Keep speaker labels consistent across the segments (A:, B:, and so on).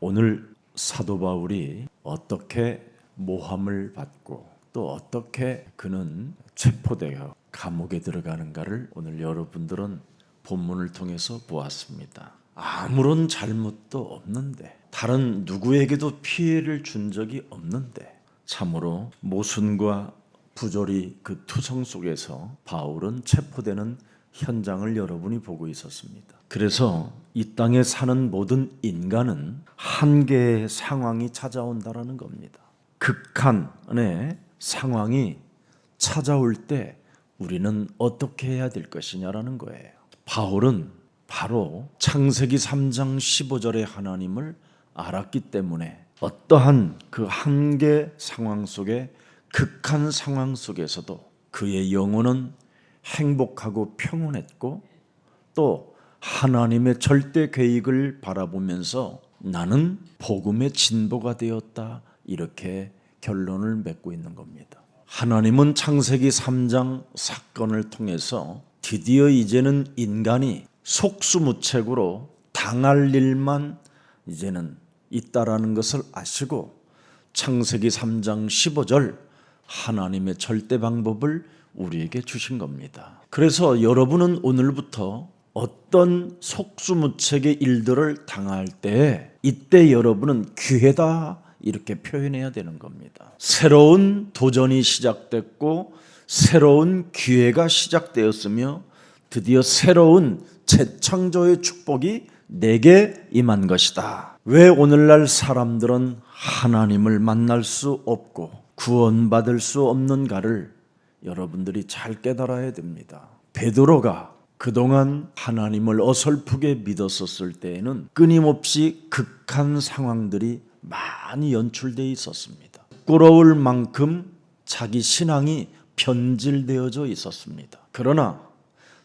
A: 오늘 사도 바울이 어떻게 모함을 받고 또 어떻게 그는 체포되어 감옥에 들어가는가를 오늘 여러분들은 본문을 통해서 보았습니다. 아무런 잘못도 없는데, 다른 누구에게도 피해를 준 적이 없는데, 참으로 모순과 부조리 그 투성 속에서 바울은 체포되는 현장을 여러분이 보고 있었습니다. 그래서 이 땅에 사는 모든 인간은 한계의 상황이 찾아온다라는 겁니다. 극한의 상황이 찾아올 때 우리는 어떻게 해야 될 것이냐라는 거예요. 바울은 바로 창세기 3장 15절의 하나님을 알았기 때문에 어떠한 그 한계 상황 속에, 극한 상황 속에서도 그의 영혼은 행복하고 평온했고, 또 하나님의 절대 계획을 바라보면서 나는 복음의 진보가 되었다, 이렇게 결론을 맺고 있는 겁니다. 하나님은 창세기 3장 사건을 통해서 드디어 이제는 인간이 속수무책으로 당할 일만 이제는 있다라는 것을 아시고, 창세기 3장 15절 하나님의 절대 방법을 우리에게 주신 겁니다. 그래서 여러분은 오늘부터 어떤 속수무책의 일들을 당할 때, 이때 여러분은 기회다, 이렇게 표현해야 되는 겁니다. 새로운 도전이 시작됐고 새로운 기회가 시작되었으며 드디어 새로운 재창조의 축복이 내게 임한 것이다. 왜 오늘날 사람들은 하나님을 만날 수 없고 구원받을 수 없는가를 여러분들이 잘 깨달아야 됩니다. 베드로가 그동안 하나님을 어설프게 믿었었을 때에는 끊임없이 극한 상황들이 많이 연출되어 있었습니다. 부끄러울 만큼 자기 신앙이 변질되어져 있었습니다. 그러나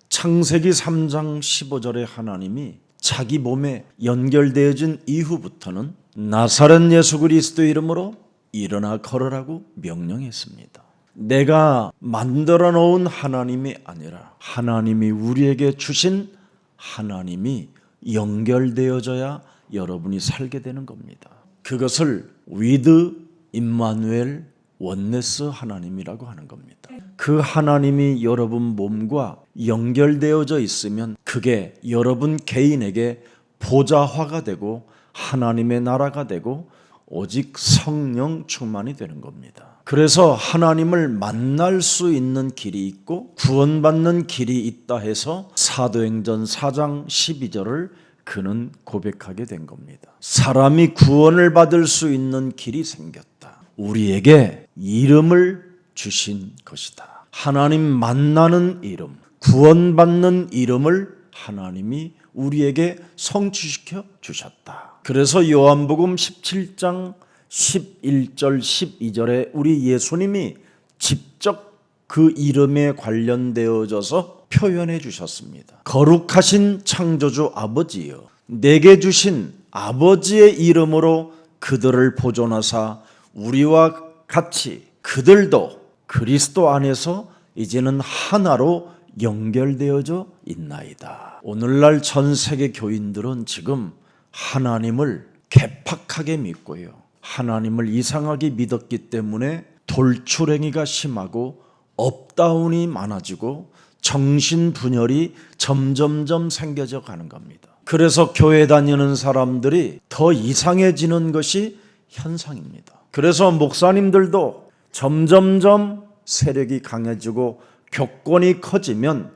A: 창세기 3장 15절에 하나님이 자기 몸에 연결되어진 이후부터는 나사렛 예수 그리스도 이름으로 일어나 걸으라고 명령했습니다. 내가 만들어 놓은 하나님이 아니라 하나님이 우리에게 주신 하나님이 연결되어져야 여러분이 살게 되는 겁니다. 그것을 with 임마누엘 원네스 하나님이라고 하는 겁니다. 그 하나님이 여러분 몸과 연결되어져 있으면 그게 여러분 개인에게 보좌화가 되고 하나님의 나라가 되고 오직 성령 충만이 되는 겁니다. 그래서 하나님을 만날 수 있는 길이 있고 구원받는 길이 있다 해서 사도행전 4장 12절을 그는 고백하게 된 겁니다. 사람이 구원을 받을 수 있는 길이 생겼다. 우리에게 이름을 주신 것이다. 하나님 만나는 이름, 구원받는 이름을 하나님이 우리에게 성취시켜 주셨다. 그래서 요한복음 17장 11절 12절에 우리 예수님이 직접 그 이름에 관련되어져서 표현해 주셨습니다. 거룩하신 창조주 아버지여, 내게 주신 아버지의 이름으로 그들을 보존하사 우리와 같이 그들도 그리스도 안에서 이제는 하나로 연결되어져 있나이다. 오늘날 전 세계 교인들은 지금 하나님을 개팍하게 믿고요, 하나님을 이상하게 믿었기 때문에 돌출행위가 심하고 업다운이 많아지고 정신분열이 점점점 생겨져 가는 겁니다. 그래서 교회 다니는 사람들이 더 이상해지는 것이 현상입니다. 그래서 목사님들도 점점점 세력이 강해지고 격권이 커지면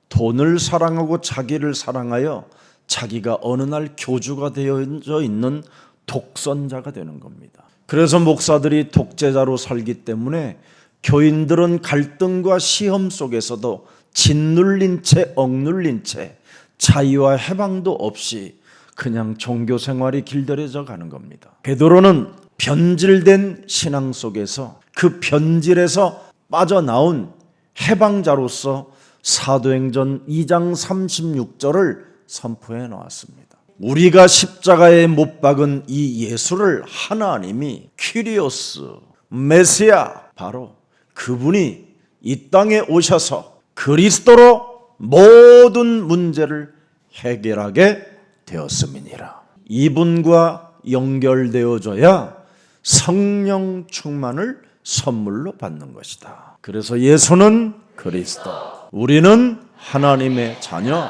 A: 돈을 사랑하고 자기를 사랑하여 자기가 어느 날 교주가 되어져 있는 독선자가 되는 겁니다. 그래서 목사들이 독재자로 살기 때문에 교인들은 갈등과 시험 속에서도 짓눌린 채 억눌린 채 자유와 해방도 없이 그냥 종교 생활이 길들여져 가는 겁니다. 베드로는 변질된 신앙 속에서 그 변질에서 빠져나온 해방자로서 사도행전 2장 36절을 선포해 놓았습니다. 우리가 십자가에 못 박은 이 예수를 하나님이 퀴리오스 메시아, 바로 그분이 이 땅에 오셔서 그리스도로 모든 문제를 해결하게 되었음이니라. 이분과 연결되어져야 성령 충만을 선물로 받는 것이다. 그래서 예수는 그리스도, 우리는 하나님의 자녀.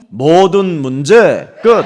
A: 모든 문제 끝.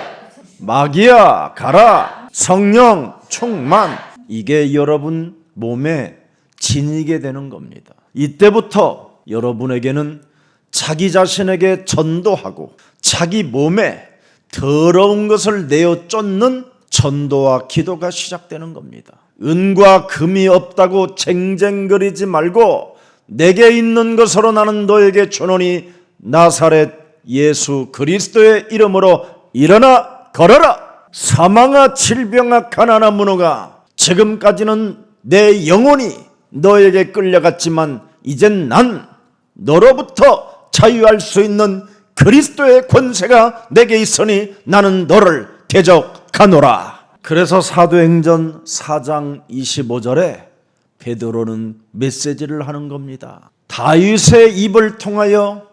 A: 마귀야 가라. 성령 충만. 이게 여러분 몸에 지니게 되는 겁니다. 이때부터 여러분에게는 자기 자신에게 전도하고 자기 몸에 더러운 것을 내어 쫓는 전도와 기도가 시작되는 겁니다. 은과 금이 없다고 쟁쟁거리지 말고 내게 있는 것으로 나는 너에게 주노니 나사렛 예수 그리스도의 이름으로 일어나 걸어라. 사망아 질병아 가난아 문호가 지금까지는 내 영혼이 너에게 끌려갔지만 이젠 난 너로부터 자유할 수 있는 그리스도의 권세가 내게 있으니 나는 너를 대적하노라. 그래서 사도행전 4장 25절에 베드로는 메시지를 하는 겁니다. 다윗의 입을 통하여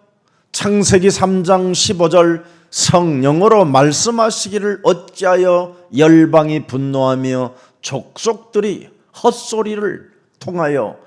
A: 창세기 3장 15절 성령으로 말씀하시기를 어찌하여 열방이 분노하며 족속들이 헛소리를 통하여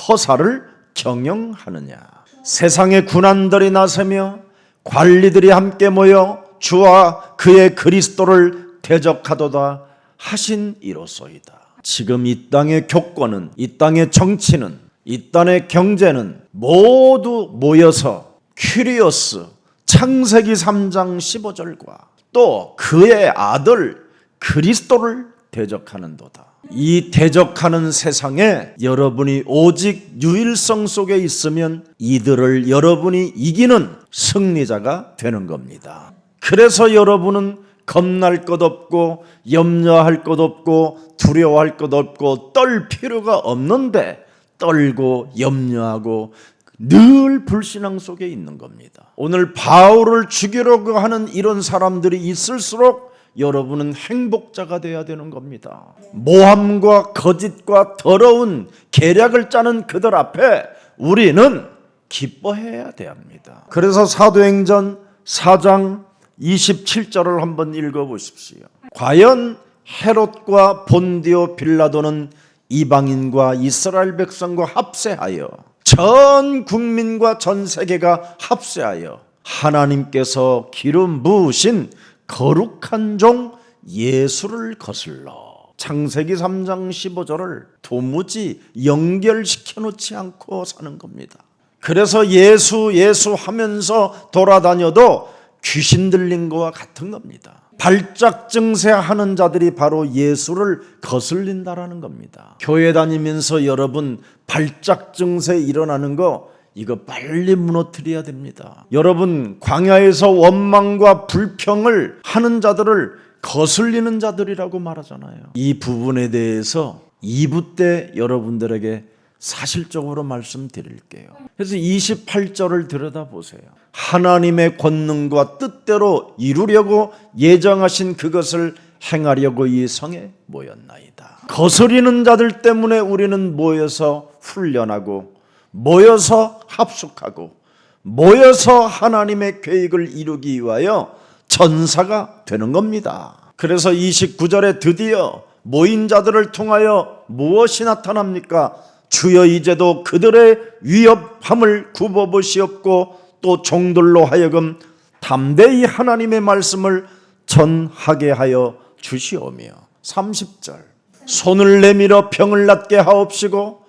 A: 허사를 경영하느냐. 세상의 군안들이 나서며 관리들이 함께 모여 주와 그의 그리스도를 대적하도다 하신 이로소이다. 지금 이 땅의 교권은, 이 땅의 정치는, 이 땅의 경제는 모두 모여서 큐리오스 창세기 3장 15절과 또 그의 아들 그리스도를 대적하는도다. 이 대적하는 세상에 여러분이 오직 유일성 속에 있으면 이들을 여러분이 이기는 승리자가 되는 겁니다. 그래서 여러분은 겁날 것 없고 염려할 것 없고 두려워할 것 없고 떨 필요가 없는데 떨고 염려하고 늘 불신앙 속에 있는 겁니다. 오늘 바울을 죽이려고 하는 이런 사람들이 있을수록 여러분은 행복자가 되어야 되는 겁니다. 모함과 거짓과 더러운 계략을 짜는 그들 앞에 우리는 기뻐해야 됩니다. 그래서 사도행전 4장 27절을 한번 읽어보십시오. 과연 헤롯과 본디오 빌라도는 이방인과 이스라엘 백성과 합세하여 전 국민과 전 세계가 합세하여 하나님께서 기름 부으신 거룩한 종 예수를 거슬러 창세기 3장 15절을 도무지 연결시켜 놓지 않고 사는 겁니다. 그래서 예수 하면서 돌아다녀도 귀신 들린 거와 같은 겁니다. 발작 증세하는 자들이 바로 예수를 거슬린다라는 겁니다. 교회 다니면서 여러분 발작 증세 일어나는 거 이거 빨리 무너뜨려야 됩니다. 여러분 광야에서 원망과 불평을 하는 자들을 거슬리는 자들이라고 말하잖아요. 이 부분에 대해서 2부 때 여러분들에게 사실적으로 말씀드릴게요. 그래서 28절을 들여다보세요. 하나님의 권능과 뜻대로 이루려고 예정하신 그것을 행하려고 이 성에 모였나이다. 거스리는 자들 때문에 우리는 모여서 훈련하고 모여서 합숙하고 모여서 하나님의 계획을 이루기 위하여 전사가 되는 겁니다. 그래서 29절에 드디어 모인 자들을 통하여 무엇이 나타납니까? 주여 이제도 그들의 위협함을 굽어보시옵고 또 종들로 하여금 담대히 하나님의 말씀을 전하게 하여 주시오며 30절 손을 내밀어 병을 낫게 하옵시고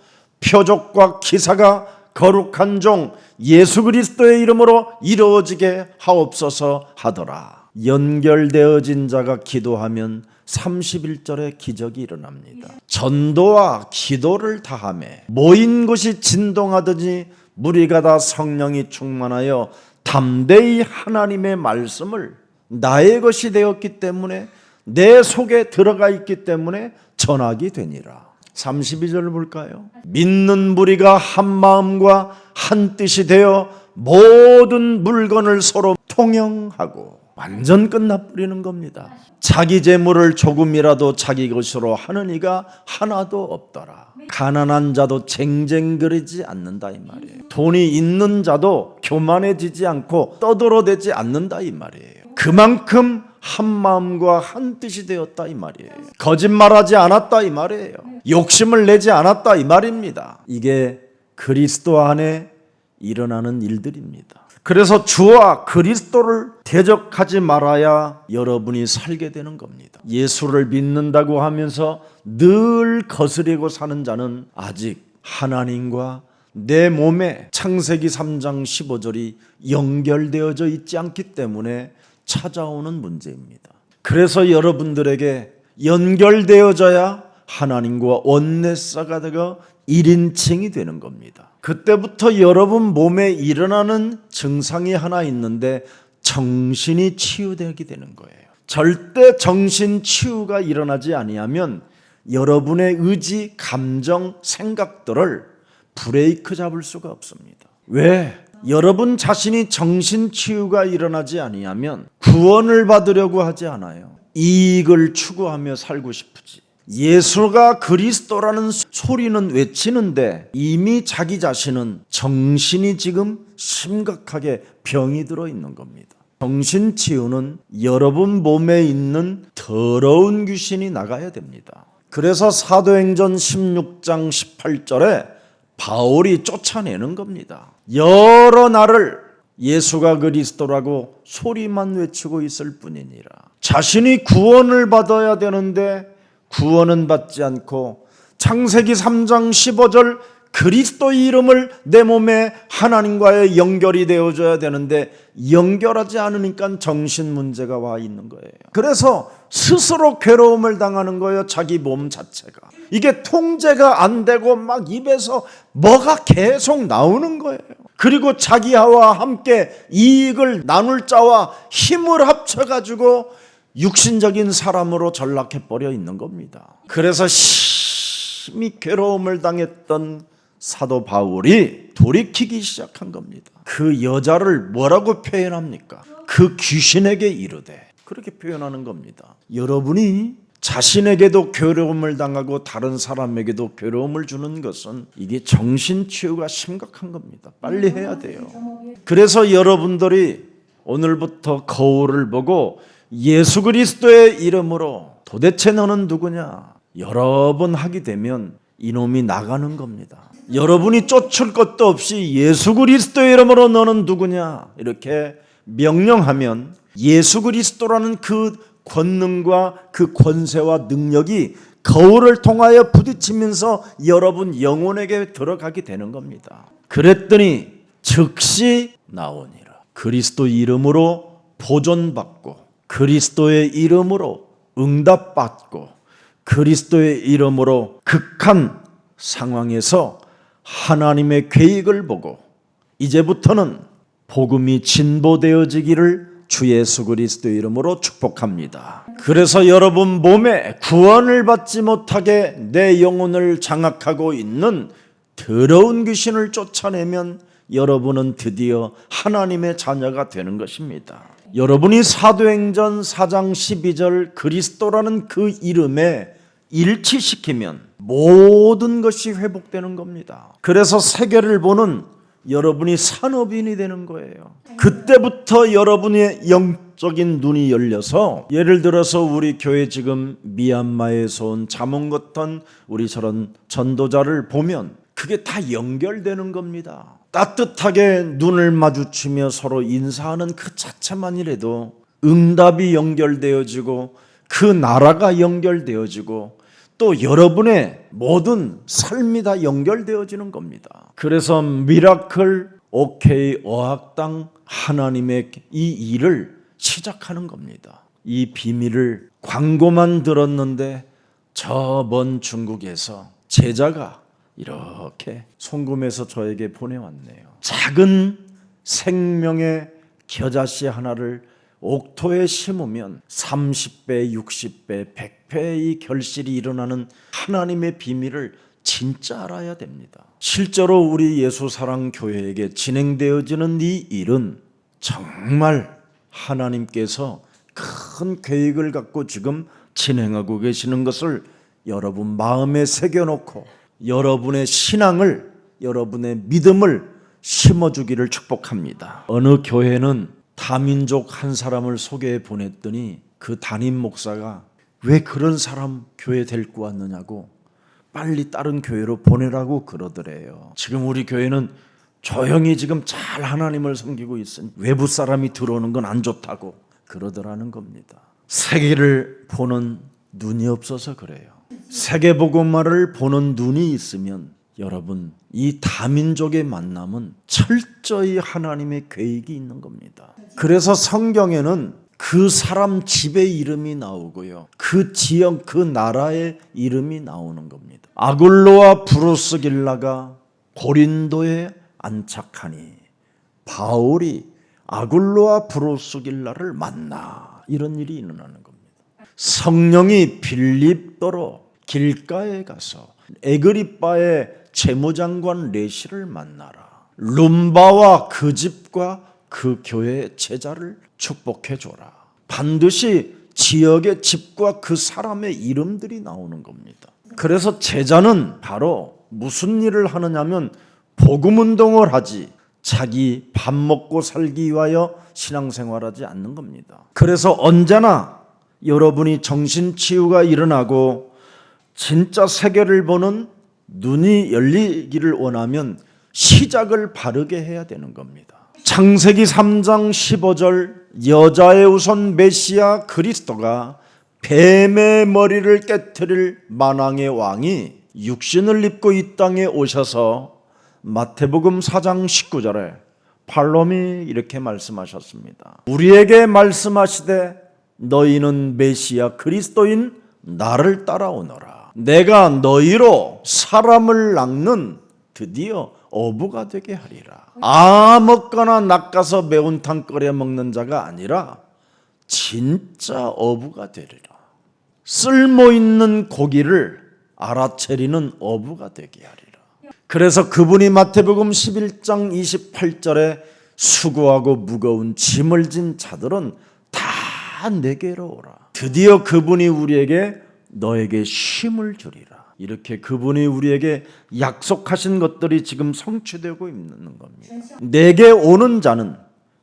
A: 표적과 기사가 거룩한 종 예수 그리스도의 이름으로 이루어지게 하옵소서 하더라. 연결되어진 자가 기도하면 31절에 기적이 일어납니다. 전도와 기도를 다하며 모인 곳이 진동하더니 무리가 다 성령이 충만하여 담대히 하나님의 말씀을 나의 것이 되었기 때문에 내 속에 들어가 있기 때문에 전하게 되니라. 32절 볼까요? 믿는 무리가 한 마음과 한 뜻이 되어 모든 물건을 서로 통용하고 완전 끝나버리는 겁니다. 자기 재물을 조금이라도 자기 것으로 하는 이가 하나도 없더라. 가난한 자도 쟁쟁거리지 않는다 이 말이에요. 돈이 있는 자도 교만해지지 않고 떠들어대지 않는다 이 말이에요. 그만큼 한 마음과 한 뜻이 되었다 이 말이에요. 거짓말하지 않았다 이 말이에요. 욕심을 내지 않았다 이 말입니다. 이게 그리스도 안에 일어나는 일들입니다. 그래서 주와 그리스도를 대적하지 말아야 여러분이 살게 되는 겁니다. 예수를 믿는다고 하면서 늘 거스리고 사는 자는 아직 하나님과 내 몸에 창세기 3장 15절이 연결되어져 있지 않기 때문에 찾아오는 문제입니다. 그래서 여러분들에게 연결되어져야 하나님과 원내사가 되고 1인칭이 되는 겁니다. 그때부터 여러분 몸에 일어나는 증상이 하나 있는데 정신이 치유되게 되는 거예요. 절대 정신 치유가 일어나지 아니하면 여러분의 의지, 감정, 생각들을 브레이크 잡을 수가 없습니다. 왜? 여러분 자신이 정신 치유가 일어나지 아니하면 구원을 받으려고 하지 않아요. 이익을 추구하며 살고 싶으지. 예수가 그리스도라는 소리는 외치는데 이미 자기 자신은 정신이 지금 심각하게 병이 들어 있는 겁니다. 정신치유는 여러분 몸에 있는 더러운 귀신이 나가야 됩니다. 그래서 사도행전 16장 18절에 바울이 쫓아내는 겁니다. 여러 날을 예수가 그리스도라고 소리만 외치고 있을 뿐이니라. 자신이 구원을 받아야 되는데 구원은 받지 않고 창세기 3장 15절 그리스도의 이름을 내 몸에 하나님과의 연결이 되어져야 되는데 연결하지 않으니까 정신 문제가 와 있는 거예요. 그래서 스스로 괴로움을 당하는 거예요. 자기 몸 자체가. 이게 통제가 안 되고 막 입에서 뭐가 계속 나오는 거예요. 그리고 자기와 함께 이익을 나눌 자와 힘을 합쳐가지고 육신적인 사람으로 전락해버려 있는 겁니다. 그래서 심히 괴로움을 당했던 사도 바울이 돌이키기 시작한 겁니다. 그 여자를 뭐라고 표현합니까? 그 귀신에게 이르되, 그렇게 표현하는 겁니다. 여러분이 자신에게도 괴로움을 당하고 다른 사람에게도 괴로움을 주는 것은 이게 정신치유가 심각한 겁니다. 빨리 해야 돼요. 그래서 여러분들이 오늘부터 거울을 보고 예수 그리스도의 이름으로 도대체 너는 누구냐? 여러 번 하게 되면 이놈이 나가는 겁니다. 여러분이 쫓을 것도 없이 예수 그리스도의 이름으로 너는 누구냐? 이렇게 명령하면 예수 그리스도라는 그 권능과 그 권세와 능력이 거울을 통하여 부딪히면서 여러분 영혼에게 들어가게 되는 겁니다. 그랬더니 즉시 나오니라. 그리스도 이름으로 보존받고 그리스도의 이름으로 응답받고 그리스도의 이름으로 극한 상황에서 하나님의 계획을 보고 이제부터는 복음이 진보되어지기를 주 예수 그리스도의 이름으로 축복합니다. 그래서 여러분 몸에 구원을 받지 못하게 내 영혼을 장악하고 있는 더러운 귀신을 쫓아내면 여러분은 드디어 하나님의 자녀가 되는 것입니다. 여러분이 사도행전 4장 12절 그리스도라는 그 이름에 일치시키면 모든 것이 회복되는 겁니다. 그래서 세계를 보는 여러분이 산업인이 되는 거예요. 그때부터 여러분의 영적인 눈이 열려서 예를 들어서 우리 교회 지금 미얀마에서 온 자몽 같은 우리 저런 전도자를 보면 그게 다 연결되는 겁니다. 따뜻하게 눈을 마주치며 서로 인사하는 그 자체만이라도 응답이 연결되어지고 그 나라가 연결되어지고 또 여러분의 모든 삶이 다 연결되어지는 겁니다. 그래서 미라클 OK 어학당 하나님의 이 일을 시작하는 겁니다. 이 비밀을 광고만 들었는데 저 먼 중국에서 제자가 이렇게 송금해서 저에게 보내왔네요. 작은 생명의 겨자씨 하나를 옥토에 심으면 30배, 60배, 100배의 결실이 일어나는 하나님의 비밀을 진짜 알아야 됩니다. 실제로 우리 예수사랑교회에게 진행되어지는 이 일은 정말 하나님께서 큰 계획을 갖고 지금 진행하고 계시는 것을 여러분 마음에 새겨놓고 여러분의 신앙을, 여러분의 믿음을 심어주기를 축복합니다. 어느 교회는 다민족 한 사람을 소개해 보냈더니 그 담임 목사가 왜 그런 사람 교회 데리고 왔느냐고 빨리 다른 교회로 보내라고 그러더래요. 지금 우리 교회는 조용히 지금 잘 하나님을 섬기고 있으니 외부 사람이 들어오는 건 안 좋다고 그러더라는 겁니다. 세계를 보는 눈이 없어서 그래요. 세계복음화를 보는 눈이 있으면 여러분, 이 다민족의 만남은 철저히 하나님의 계획이 있는 겁니다. 그래서 성경에는 그 사람 집의 이름이 나오고요, 그 지역, 그 나라의 이름이 나오는 겁니다. 아굴로와 브루스길라가 고린도에 안착하니 바울이 아굴로와 브루스길라를 만나, 이런 일이 일어나는 겁니다. 성령이 빌립보로 길가에 가서 에그리빠의 재무장관 레시를 만나라, 룸바와 그 집과 그 교회의 제자를 축복해 줘라. 반드시 지역의 집과 그 사람의 이름들이 나오는 겁니다. 그래서 제자는 바로 무슨 일을 하느냐면 복음 운동을 하지 자기 밥 먹고 살기 위하여 신앙생활하지 않는 겁니다. 그래서 언제나 여러분이 정신치유가 일어나고 진짜 세계를 보는 눈이 열리기를 원하면 시작을 바르게 해야 되는 겁니다. 창세기 3장 15절, 여자의 우선 메시아 그리스도가 뱀의 머리를 깨트릴 만왕의 왕이 육신을 입고 이 땅에 오셔서 마태복음 4장 19절에 팔로미 이렇게 말씀하셨습니다. 우리에게 말씀하시되 너희는 메시아 그리스도인 나를 따라오너라. 내가 너희로 사람을 낚는 드디어 어부가 되게 하리라. 먹거나 낚아서 매운탕 끓여 먹는 자가 아니라 진짜 어부가 되리라. 쓸모있는 고기를 알아채리는 어부가 되게 하리라. 그래서 그분이 마태복음 11장 28절에 수고하고 무거운 짐을 진 자들은 다 내게로 오라. 드디어 그분이 우리에게 너에게 쉼을 주리라. 이렇게 그분이 우리에게 약속하신 것들이 지금 성취되고 있는 겁니다. 내게 오는 자는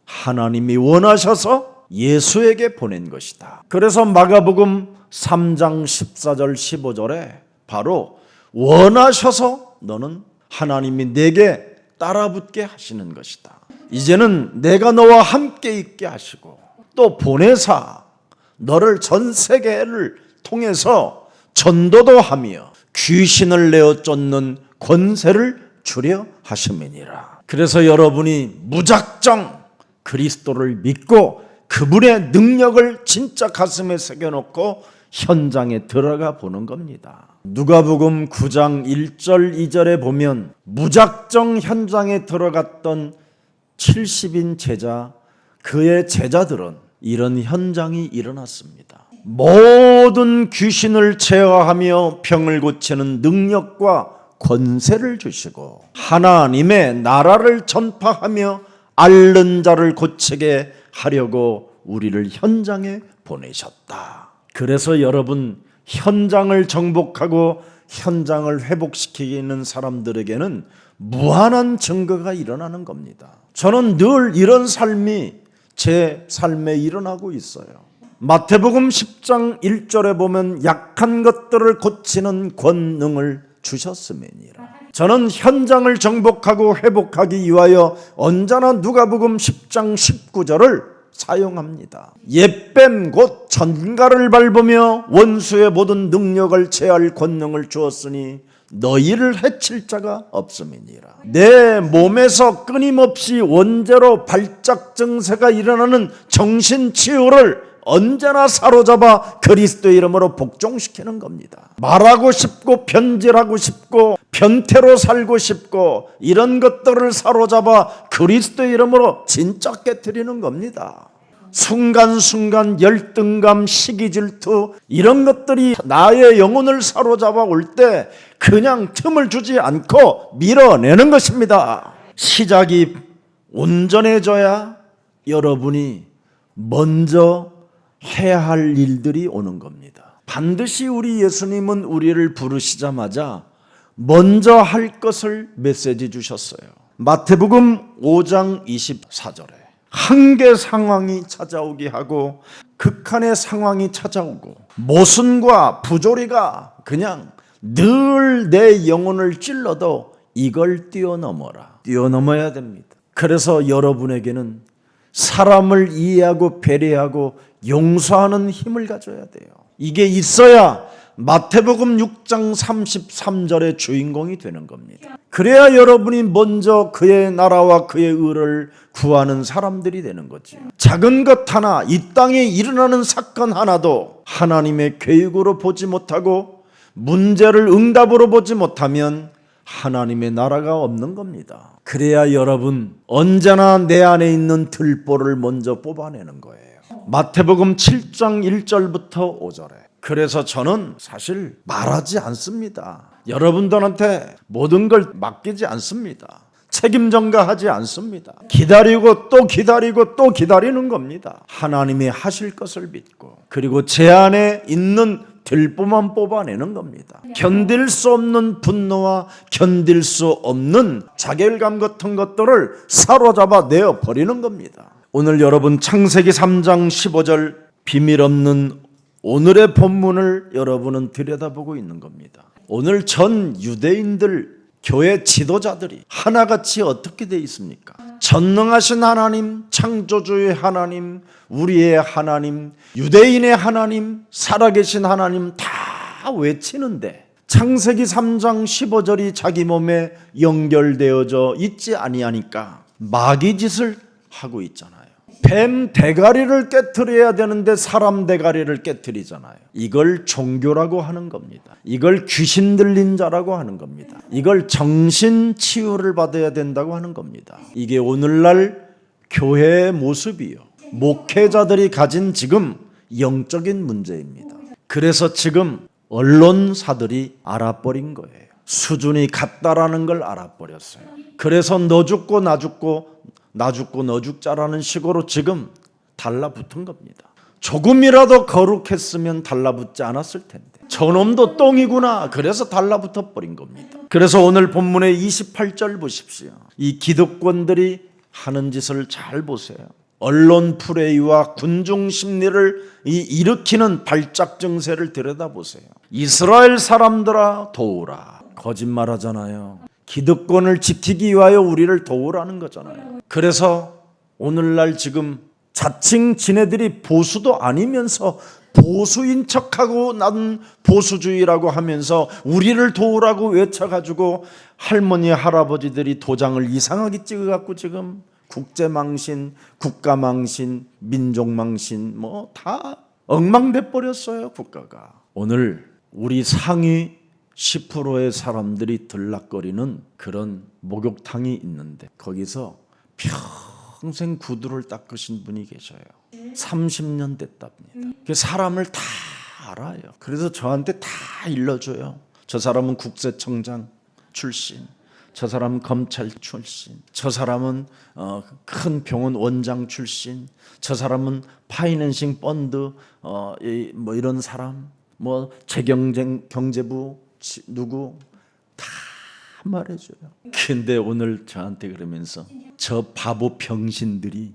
A: 하나님이 원하셔서 예수에게 보낸 것이다. 그래서 마가복음 3장 14절 15절에 바로 원하셔서 너는 하나님이 내게 따라붙게 하시는 것이다. 이제는 내가 너와 함께 있게 하시고 또 보내사 너를 전 세계를 통해서 전도도 하며 귀신을 내어 쫓는 권세를 주려 하심이니라. 그래서 여러분이 무작정 그리스도를 믿고 그분의 능력을 진짜 가슴에 새겨놓고 현장에 들어가 보는 겁니다. 누가복음 9장 1절 2절에 보면 무작정 현장에 들어갔던 70인 제자, 그의 제자들은 이런 현장이 일어났습니다. 모든 귀신을 제어하며 병을 고치는 능력과 권세를 주시고 하나님의 나라를 전파하며 앓는 자를 고치게 하려고 우리를 현장에 보내셨다. 그래서 여러분, 현장을 정복하고 현장을 회복시키는 사람들에게는 무한한 증거가 일어나는 겁니다. 저는 늘 이런 삶이 제 삶에 일어나고 있어요. 마태복음 10장 1절에 보면 약한 것들을 고치는 권능을 주셨음이니라. 저는 현장을 정복하고 회복하기 위하여 언제나 누가복음 10장 19절을 사용합니다. 옛뱀 곧 전갈을 밟으며 원수의 모든 능력을 제할 권능을 주었으니 너희를 해칠 자가 없음이니라. 내 몸에서 끊임없이 원죄로 발작 증세가 일어나는 정신치유를 언제나 사로잡아 그리스도의 이름으로 복종시키는 겁니다. 말하고 싶고 변질하고 싶고 변태로 살고 싶고 이런 것들을 사로잡아 그리스도의 이름으로 진짜 깨트리는 겁니다. 순간순간 열등감, 시기질투 이런 것들이 나의 영혼을 사로잡아 올 때 그냥 틈을 주지 않고 밀어내는 것입니다. 시작이 온전해져야 여러분이 먼저 해야 할 일들이 오는 겁니다. 반드시 우리 예수님은 우리를 부르시자마자 먼저 할 것을 메시지 주셨어요. 마태복음 5장 24절에 한계 상황이 찾아오게 하고 극한의 상황이 찾아오고 모순과 부조리가 그냥 늘 내 영혼을 찔러도 이걸 뛰어넘어라. 뛰어넘어야 됩니다. 그래서 여러분에게는 사람을 이해하고 배려하고 용서하는 힘을 가져야 돼요. 이게 있어야 마태복음 6장 33절의 주인공이 되는 겁니다. 그래야 여러분이 먼저 그의 나라와 그의 의를 구하는 사람들이 되는 거지요. 작은 것 하나, 이 땅에 일어나는 사건 하나도 하나님의 계획으로 보지 못하고 문제를 응답으로 보지 못하면 하나님의 나라가 없는 겁니다. 그래야 여러분 언제나 내 안에 있는 들보를 먼저 뽑아내는 거예요. 마태복음 7장 1절부터 5절에. 그래서 저는 사실 말하지 않습니다. 여러분들한테 모든 걸 맡기지 않습니다. 책임 전가하지 않습니다. 기다리고 또 기다리고 또 기다리는 겁니다. 하나님이 하실 것을 믿고 그리고 제 안에 있는 들보만 뽑아내는 겁니다. 견딜 수 없는 분노와 견딜 수 없는 자괴감 같은 것들을 사로잡아 내어버리는 겁니다. 오늘 여러분 창세기 3장 15절 비밀 없는 오늘의 본문을 여러분은 들여다보고 있는 겁니다. 오늘 전 유대인들 교회 지도자들이 하나같이 어떻게 되어 있습니까? 전능하신 하나님, 창조주의 하나님, 우리의 하나님, 유대인의 하나님, 살아계신 하나님 다 외치는데 창세기 3장 15절이 자기 몸에 연결되어져 있지 아니하니까 마귀 짓을 하고 있잖아요. 뱀 대가리를 깨트려야 되는데 사람 대가리를 깨트리잖아요. 이걸 종교라고 하는 겁니다. 이걸 귀신 들린 자라고 하는 겁니다. 이걸 정신 치유를 받아야 된다고 하는 겁니다. 이게 오늘날 교회의 모습이요. 목회자들이 가진 지금 영적인 문제입니다. 그래서 지금 언론사들이 알아버린 거예요. 수준이 같다라는 걸 알아버렸어요. 그래서 너 죽고 나 죽고 나 죽고 너 죽자라는 식으로 지금 달라붙은 겁니다. 조금이라도 거룩했으면 달라붙지 않았을 텐데 저놈도 똥이구나 그래서 달라붙어 버린 겁니다. 그래서 오늘 본문의 28절 보십시오. 이 기득권들이 하는 짓을 잘 보세요. 언론 플레이와 군중 심리를 일으키는 발작 증세를 들여다보세요. 이스라엘 사람들아 도우라. 거짓말하잖아요. 기득권을 지키기 위하여 우리를 도우라는 거잖아요. 그래서 오늘날 지금 자칭 지네들이 보수도 아니면서 보수인 척하고 난 보수주의라고 하면서 우리를 도우라고 외쳐가지고 할머니 할아버지들이 도장을 이상하게 찍어갖고 지금 국제망신, 국가망신, 민족망신 뭐 다 엉망돼 버렸어요 국가가. 오늘 우리 상위 10%의 사람들이 들락거리는 그런 목욕탕이 있는데 거기서 평생 구두를 닦으신 분이 계셔요. 30년 됐답니다. 그 사람을 다 알아요. 그래서 저한테 다 일러줘요. 저 사람은 국세청장 출신, 저 사람은 검찰 출신, 저 사람은 큰 병원 원장 출신, 저 사람은 파이낸싱 펀드 뭐 이런 사람, 뭐 재경쟁 경제부 누구 다 말해줘요. 근데 오늘 저한테 그러면서 저 바보 병신들이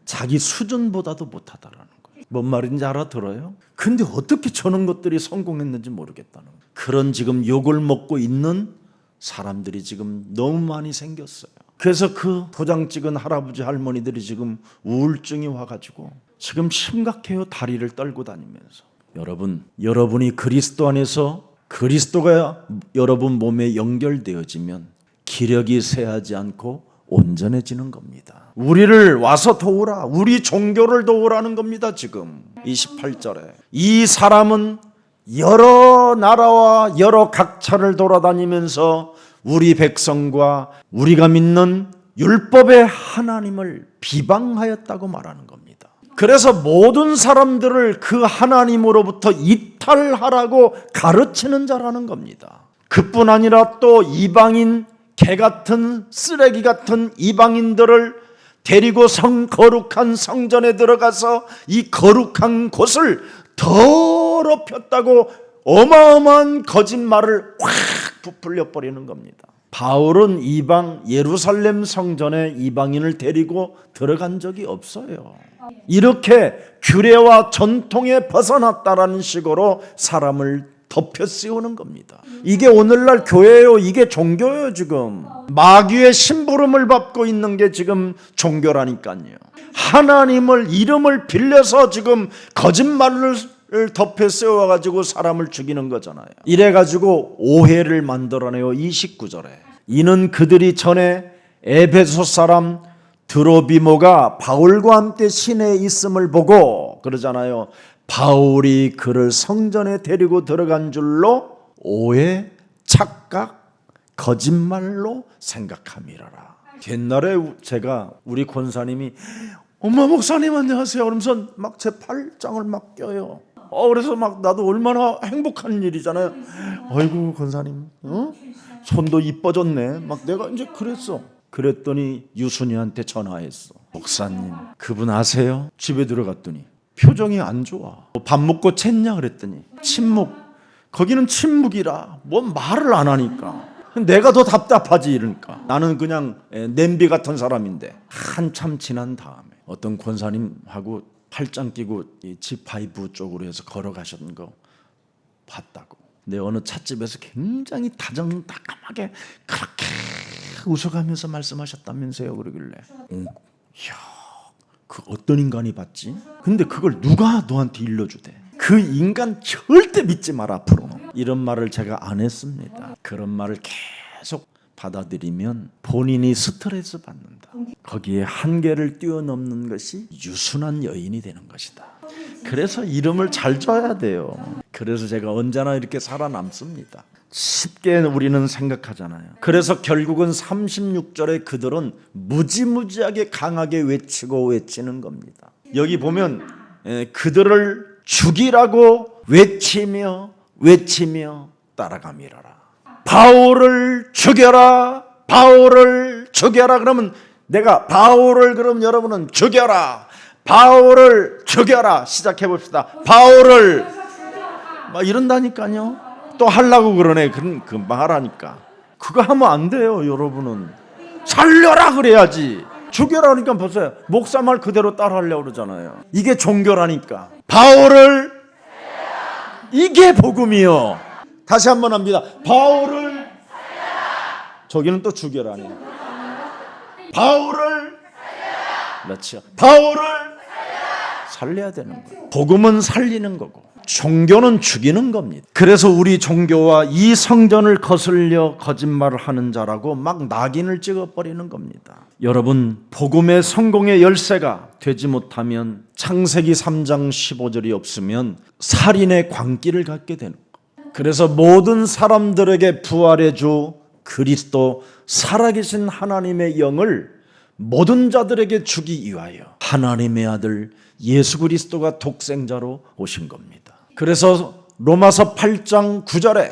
A: 자기 수준보다도 못하다라는 거예요. 뭔 말인지 알아들어요? 근데 어떻게 저런 것들이 성공했는지 모르겠다는 거예요. 그런 지금 욕을 먹고 있는 사람들이 지금 너무 많이 생겼어요. 그래서 그 도장 찍은 할아버지 할머니들이 지금 우울증이 와가지고 지금 심각해요. 다리를 떨고 다니면서. 여러분이 그리스도 안에서 그리스도가 여러분 몸에 연결되어지면 기력이 쇠하지 않고 온전해지는 겁니다. 우리를 와서 도우라. 우리 종교를 도우라는 겁니다. 지금 28절에 이 사람은 여러 나라와 여러 각처를 돌아다니면서 우리 백성과 우리가 믿는 율법의 하나님을 비방하였다고 말하는 겁니다. 그래서 모든 사람들을 그 하나님으로부터 이탈하라고 가르치는 자라는 겁니다. 그뿐 아니라 또 이방인 개같은 쓰레기 같은 이방인들을 데리고 거룩한 성전에 들어가서 이 거룩한 곳을 더럽혔다고 어마어마한 거짓말을 확 부풀려 버리는 겁니다. 바울은 이방 예루살렘 성전에 이방인을 데리고 들어간 적이 없어요. 이렇게 규례와 전통에 벗어났다라는 식으로 사람을 덮여 씌우는 겁니다. 이게 오늘날 교회예요. 이게 종교예요. 지금 마귀의 심부름을 받고 있는 게 지금 종교라니까요. 하나님을 이름을 빌려서 지금 거짓말을 덮여 씌워가지고 사람을 죽이는 거잖아요. 이래가지고 오해를 만들어내요. 29절에 이는 그들이 전에 에베소 사람 드로비모가 바울과 함께 시내에 있음을 보고 그러잖아요. 바울이 그를 성전에 데리고 들어간 줄로 오해, 착각, 거짓말로 생각함이라라. 옛날에 제가 우리 권사님이 엄마 목사님 안녕하세요 그러면서 막 제 팔짱을 막 껴요. 그래서 막 나도 얼마나 행복한 일이잖아요. 아이고 권사님 손도 이뻐졌네. 막 내가 이제 그랬어. 그랬더니 유순이한테 전화했어. 목사님 그분 아세요? 집에 들어갔더니 표정이 안 좋아. 밥 먹고 챘냐 그랬더니 침묵. 거기는 침묵이라 뭐 말을 안 하니까 내가 더 답답하지. 이러니까 나는 그냥 냄비 같은 사람인데 한참 지난 다음에 어떤 권사님하고 팔짱 끼고 G5 쪽으로 해서 걸어가셨는 거 봤다고. 근데 어느 찻집에서 굉장히 다정다감하게 그렇게 웃어가면서 말씀하셨다면서요. 그러길래 이야 그 어떤 인간이 봤지? 근데 그걸 누가 너한테 일러주대? 그 인간 절대 믿지 마라 앞으로는. 이런 말을 제가 안 했습니다. 그런 말을 계속 받아들이면 본인이 스트레스 받는다. 거기에 한계를 뛰어넘는 것이 유순한 여인이 되는 것이다. 그래서 이름을 잘 줘야 돼요. 그래서 제가 언제나 이렇게 살아남습니다. 쉽게 우리는 생각하잖아요. 그래서 결국은 36절에 그들은 무지무지하게 강하게 외치는 겁니다. 여기 보면 그들을 죽이라고 외치며 따라가미라라. 바울을 죽여라, 바울을 죽여라. 그러면 내가 바울을 그럼 여러분은 죽여라, 바울을 죽여라. 시작해 봅시다. 바울을 막 이런다니까요. 또 하려고 그러네. 그 말하니까 그거 하면 안 돼요. 여러분은 살려라 그래야지. 죽여라 그러니까 보세요. 목사 말 그대로 따라하려고 그러잖아요. 이게 종교라니까. 바울을 이게 복음이요. 다시 한번 합니다. 바울을 저기는 또 죽여라니. 바울을 그렇죠. 바울을 살려야 되는 거예요. 복음은 살리는 거고 종교는 죽이는 겁니다. 그래서 우리 종교와 이 성전을 거슬려 거짓말을 하는 자라고 막 낙인을 찍어버리는 겁니다. 여러분 복음의 성공의 열쇠가 되지 못하면 창세기 3장 15절이 없으면 살인의 광기를 갖게 되는 거예요. 그래서 모든 사람들에게 부활의 주 그리스도 살아계신 하나님의 영을 모든 자들에게 주기 위하여 하나님의 아들 예수 그리스도가 독생자로 오신 겁니다. 그래서 로마서 8장 9절에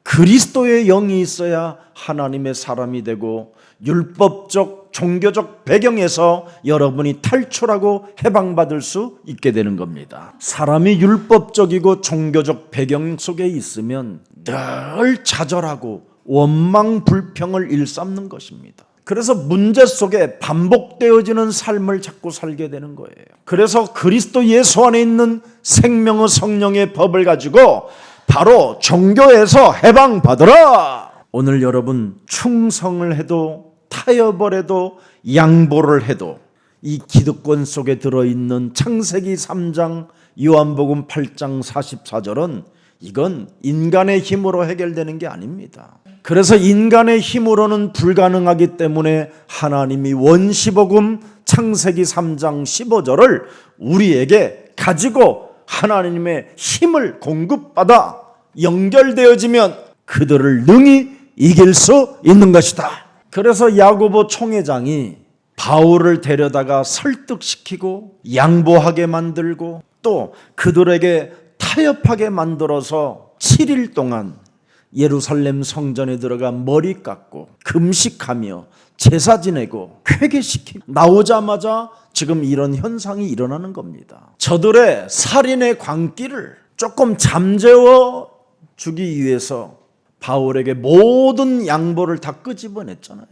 A: 그리스도의 영이 있어야 하나님의 사람이 되고 율법적 종교적 배경에서 여러분이 탈출하고 해방받을 수 있게 되는 겁니다. 사람이 율법적이고 종교적 배경 속에 있으면 늘 좌절하고 원망 불평을 일삼는 것입니다. 그래서 문제 속에 반복되어지는 삶을 자꾸 살게 되는 거예요. 그래서 그리스도 예수 안에 있는 생명의 성령의 법을 가지고 바로 종교에서 해방받으라. 오늘 여러분 충성을 해도 타협을 해도 양보를 해도 이 기득권 속에 들어있는 창세기 3장 요한복음 8장 44절은 이건 인간의 힘으로 해결되는 게 아닙니다. 그래서 인간의 힘으로는 불가능하기 때문에 하나님이 원시복음 창세기 3장 15절을 우리에게 가지고 하나님의 힘을 공급받아 연결되어지면 그들을 능히 이길 수 있는 것이다. 그래서 야고보 총회장이 바울을 데려다가 설득시키고 양보하게 만들고 또 그들에게 타협하게 만들어서 7일 동안 예루살렘 성전에 들어가 머리 깎고 금식하며 제사 지내고 회개시키고 나오자마자 지금 이런 현상이 일어나는 겁니다. 저들의 살인의 광기를 조금 잠재워 주기 위해서 바울에게 모든 양보를 다 끄집어냈잖아요.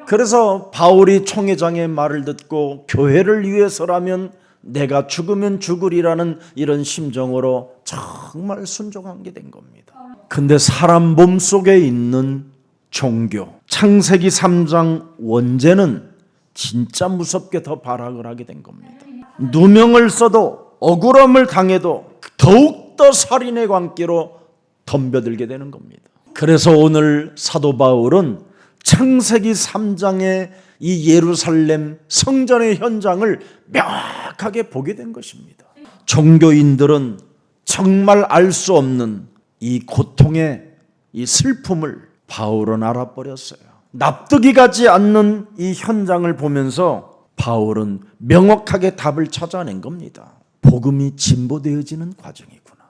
A: 그래서 바울이 총회장의 말을 듣고 교회를 위해서라면 내가 죽으면 죽으리라는 이런 심정으로 정말 순종하게 된 겁니다. 근데 사람 몸속에 있는 종교, 창세기 3장 원죄는 진짜 무섭게 더 발악을 하게 된 겁니다. 누명을 써도 억울함을 당해도 더욱더 살인의 광기로 덤벼들게 되는 겁니다. 그래서 오늘 사도 바울은 창세기 3장의 이 예루살렘 성전의 현장을 명확하게 보게 된 것입니다. 종교인들은 정말 알 수 없는 이 고통의 이 슬픔을 바울은 알아버렸어요. 납득이 가지 않는 이 현장을 보면서 바울은 명확하게 답을 찾아낸 겁니다. 복음이 진보되어지는 과정이구나.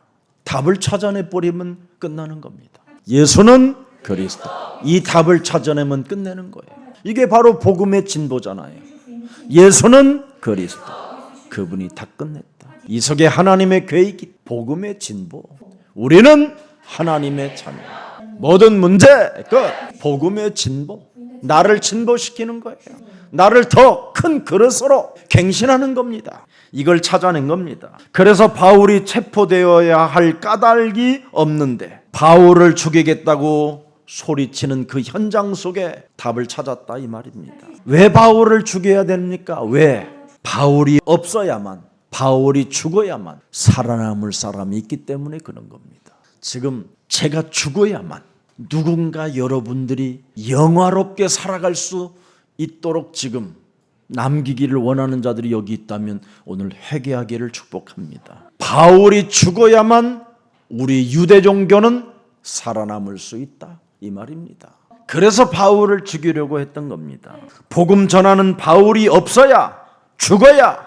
A: 답을 찾아내 버리면 끝나는 겁니다. 예수는 그리스도. 이 답을 찾아내면 끝내는 거예요. 이게 바로 복음의 진보잖아요. 예수는 그리스도. 그분이 다 끝냈다. 이 속에 하나님의 계획이 복음의 진보. 우리는 하나님의 자녀. 모든 문제 끝. 복음의 진보. 나를 진보시키는 거예요. 나를 더 큰 그릇으로 갱신하는 겁니다. 이걸 찾아낸 겁니다. 그래서 바울이 체포되어야 할 까닭이 없는데 바울을 죽이겠다고 소리치는 그 현장 속에 답을 찾았다 이 말입니다. 왜 바울을 죽여야 됩니까? 왜? 바울이 없어야만, 바울이 죽어야만 살아남을 사람이 있기 때문에 그런 겁니다. 지금 제가 죽어야만 누군가 여러분들이 영화롭게 살아갈 수 있도록 지금 남기기를 원하는 자들이 여기 있다면 오늘 회개하기를 축복합니다. 바울이 죽어야만 우리 유대 종교는 살아남을 수 있다 이 말입니다. 그래서 바울을 죽이려고 했던 겁니다. 복음 전하는 바울이 없어야, 죽어야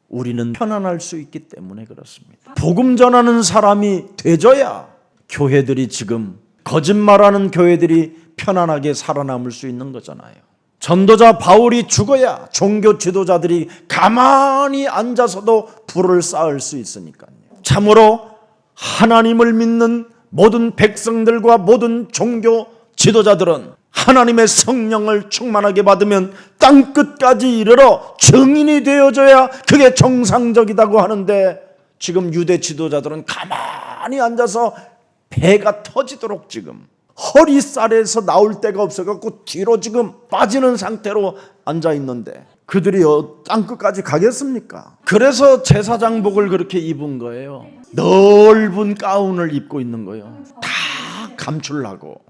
A: 우리는 편안할 수 있기 때문에 그렇습니다. 복음 전하는 사람이 되져야 교회들이 지금 거짓말하는 교회들이 편안하게 살아남을 수 있는 거잖아요. 전도자 바울이 죽어야 종교 지도자들이 가만히 앉아서도 불을 쌓을 수 있으니까요. 참으로 하나님을 믿는 모든 백성들과 모든 종교 지도자들은 하나님의 성령을 충만하게 받으면 땅끝까지 이르러 증인이 되어줘야 그게 정상적이라고 하는데 지금 유대 지도자들은 가만히 앉아서 배가 터지도록 지금 허리살에서 나올 데가 없어갖고 뒤로 지금 빠지는 상태로 앉아있는데 그들이 땅끝까지 가겠습니까? 그래서 제사장복을 그렇게 입은 거예요. 넓은 가운을 입고 있는 거예요. 다 감추려고.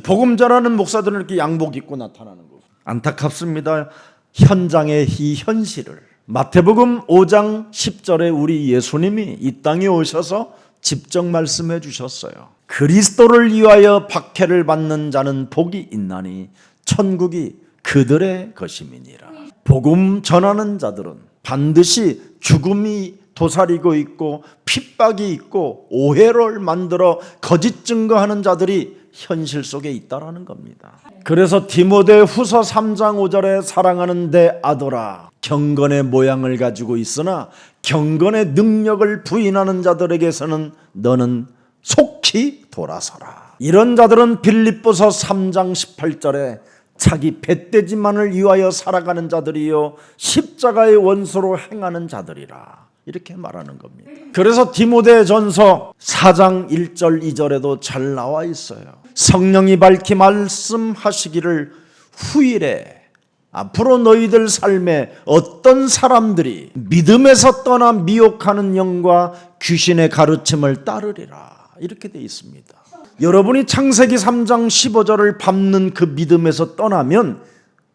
A: 복음 전하는 목사들은 이렇게 양복 입고 나타나는 거예요. 안타깝습니다. 현장의 이 현실을 마태복음 5장 10절에 우리 예수님이 이 땅에 오셔서 직접 말씀해 주셨어요. 그리스도를 위하여 박해를 받는 자는 복이 있나니 천국이 그들의 것임이니라. 복음 전하는 자들은 반드시 죽음이 도사리고 있고 핍박이 있고 오해를 만들어 거짓 증거하는 자들이 현실 속에 있다라는 겁니다. 그래서 디모데후서 3장 5절에 사랑하는 내 아들아 경건의 모양을 가지고 있으나 경건의 능력을 부인하는 자들에게서는 너는 속히 돌아서라. 이런 자들은 빌립보서 3장 18절에 자기 배떼지만을 위하여 살아가는 자들이요 십자가의 원수로 행하는 자들이라 이렇게 말하는 겁니다. 그래서 디모데전서 4장 1절 2절에도 잘 나와 있어요. 성령이 밝히 말씀하시기를 후일에 앞으로 너희들 삶에 어떤 사람들이 믿음에서 떠나 미혹하는 영과 귀신의 가르침을 따르리라 이렇게 돼 있습니다. 여러분이 창세기 3장 15절을 밟는 그 믿음에서 떠나면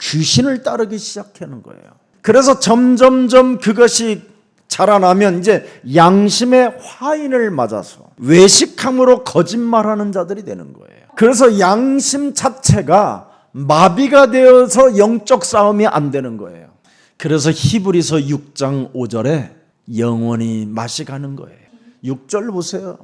A: 귀신을 따르기 시작하는 거예요. 그래서 점점점 그것이 자라나면 이제 양심의 화인을 맞아서 외식함으로 거짓말하는 자들이 되는 거예요. 그래서 양심 자체가 마비가 되어서 영적 싸움이 안 되는 거예요. 그래서 히브리서 6장 5절에 영원히 맛이 가는 거예요. 6절 보세요.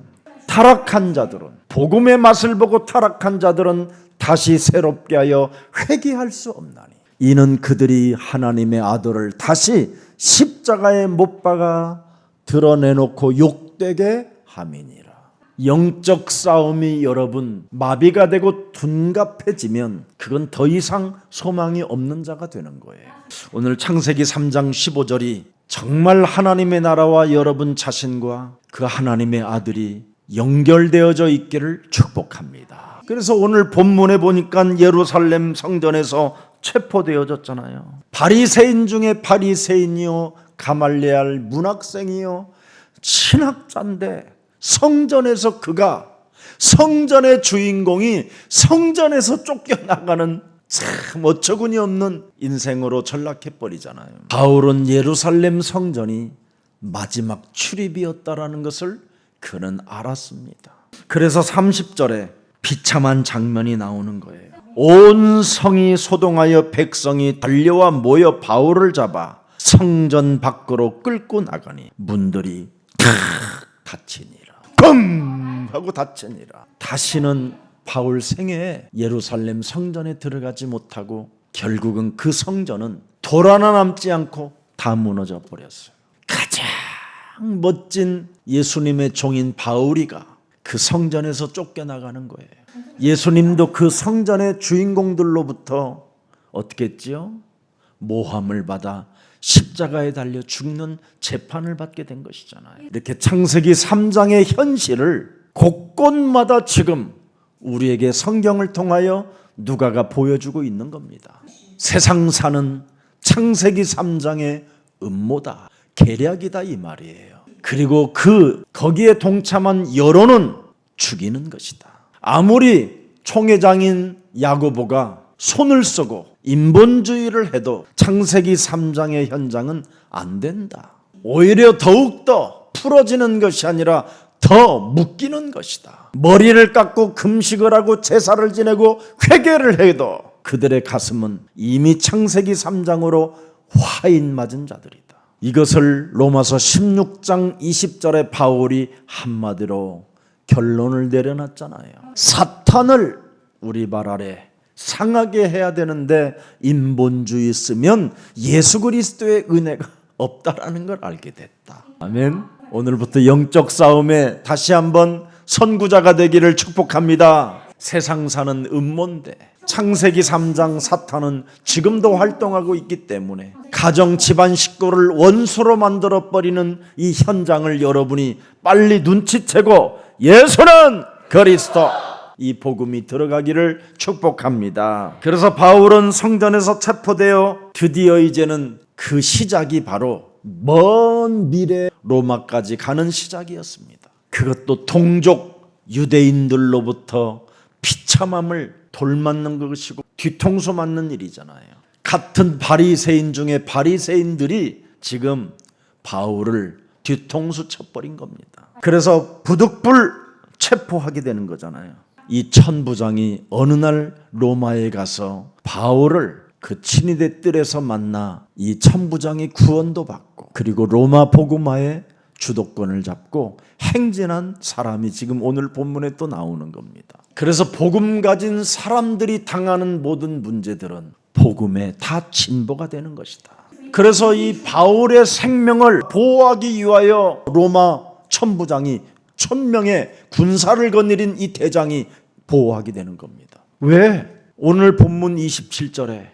A: 타락한 자들은 복음의 맛을 보고 타락한 자들은 다시 새롭게 하여 회개할 수 없나니 이는 그들이 하나님의 아들을 다시 십자가에 못 박아 드러내놓고 욕되게 함이니라. 영적 싸움이 여러분 마비가 되고 둔갑해지면 그건 더 이상 소망이 없는 자가 되는 거예요. 오늘 창세기 3장 15절이 정말 하나님의 나라와 여러분 자신과 그 하나님의 아들이 연결되어져 있기를 축복합니다. 그래서 오늘 본문에 보니까 예루살렘 성전에서 체포되어졌잖아요. 바리새인 중에 바리새인이요, 가말레알 문학생이요, 신학자인데 성전에서 그가, 성전의 주인공이 성전에서 쫓겨나가는 참 어처구니 없는 인생으로 전락해버리잖아요. 바울은 예루살렘 성전이 마지막 출입이었다라는 것을 그는 알았습니다. 그래서 30절에 비참한 장면이 나오는 거예요. 온 성이 소동하여 백성이 달려와 모여 바울을 잡아 성전 밖으로 끌고 나가니 문들이 탁 닫히니라. 뻥 하고 닫히니라. 다시는 바울 생애에 예루살렘 성전에 들어가지 못하고 결국은 그 성전은 돌 하나 남지 않고 다 무너져 버렸어요. 가장 멋진 예수님의 종인 바울이가 그 성전에서 쫓겨나가는 거예요. 예수님도 그 성전의 주인공들로부터 어떻게 했지요? 모함을 받아 십자가에 달려 죽는 재판을 받게 된 것이잖아요. 이렇게 창세기 3장의 현실을 곳곳마다 지금 우리에게 성경을 통하여 누가가 보여주고 있는 겁니다. 세상 사는 창세기 3장의 음모다, 계략이다 이 말이에요. 그리고 거기에 동참한 여론은 죽이는 것이다. 아무리 총회장인 야고보가 손을 쓰고 인본주의를 해도 창세기 3장의 현장은 안 된다. 오히려 더욱더 풀어지는 것이 아니라 더 묶이는 것이다. 머리를 깎고 금식을 하고 제사를 지내고 회개를 해도 그들의 가슴은 이미 창세기 3장으로 화인 맞은 자들이다. 이것을 로마서 16장 20절에 바울이 한마디로 결론을 내려놨잖아요. 사탄을 우리 발 아래 상하게 해야 되는데 인본주의 쓰면 예수 그리스도의 은혜가 없다라는 걸 알게 됐다. 아멘. 오늘부터 영적 싸움에 다시 한번 선구자가 되기를 축복합니다. 세상 사는 음모인데 창세기 3장 사탄은 지금도 활동하고 있기 때문에 가정 집안 식구를 원수로 만들어버리는 이 현장을 여러분이 빨리 눈치채고 예수는 그리스도, 이 복음이 들어가기를 축복합니다. 그래서 바울은 성전에서 체포되어 드디어 이제는 그 시작이 바로 먼 미래 로마까지 가는 시작이었습니다. 그것도 동족 유대인들로부터 비참함을 돌맞는 것이고 뒤통수 맞는 일이잖아요. 같은 바리새인 중에 바리새인들이 지금 바울을 뒤통수 쳐버린 겁니다. 그래서 부득불 체포하게 되는 거잖아요. 이 천부장이 어느 날 로마에 가서 바울을 그 친위대 뜰에서 만나 이 천부장이 구원도 받고 그리고 로마 복음화의 주도권을 잡고 행진한 사람이 지금 오늘 본문에 또 나오는 겁니다. 그래서 복음 가진 사람들이 당하는 모든 문제들은 복음에 다 진보가 되는 것이다. 그래서 이 바울의 생명을 보호하기 위하여 로마 천부장이 1000명의 군사를 거느린 이 대장이 보호하게 되는 겁니다. 왜? 오늘 본문 27절에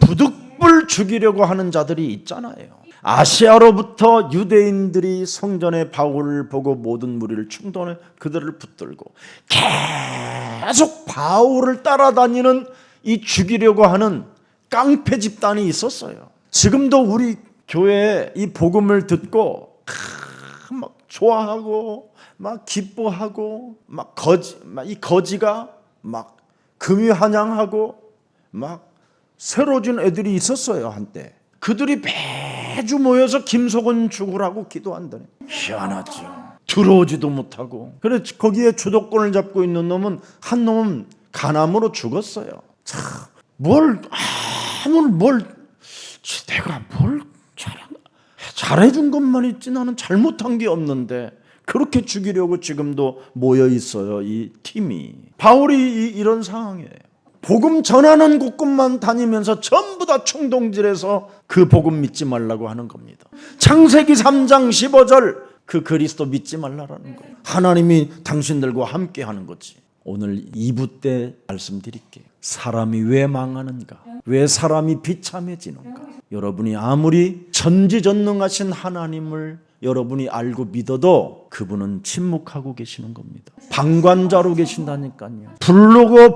A: 부득불 죽이려고 하는 자들이 있잖아요. 아시아로부터 유대인들이 성전에 바울을 보고 모든 무리를 충동해 그들을 붙들고 계속 바울을 따라다니는 이 죽이려고 하는 깡패 집단이 있었어요. 지금도 우리 교회에 이 복음을 듣고 막 좋아하고 막 기뻐하고 막 이 거지가 막 금유한양하고 막 새로진 애들이 있었어요 한때. 그들이 매주 모여서 김석원 죽으라고 기도한다네. 희한하죠. 들어오지도 못하고. 그래 거기에 주도권을 잡고 있는 놈은 한 놈은 간암으로 죽었어요. 참, 내가 뭘 잘해준 것만 있지 나는 잘못한 게 없는데 그렇게 죽이려고 지금도 모여 있어요. 이 팀이. 바울이 이런 상황이에요. 복음 전하는 곳곳만 다니면서 전부 다 충동질해서 그 복음 믿지 말라고 하는 겁니다. 창세기 3장 15절 그 그리스도 믿지 말라라는 거예요. 하나님이 당신들과 함께 하는 거지. 오늘 2부 때 말씀드릴게요. 사람이 왜 망하는가? 왜 사람이 비참해지는가? 여러분이 아무리 전지전능하신 하나님을 여러분이 알고 믿어도 그분은 침묵하고 계시는 겁니다. 방관자로 계신다니까요.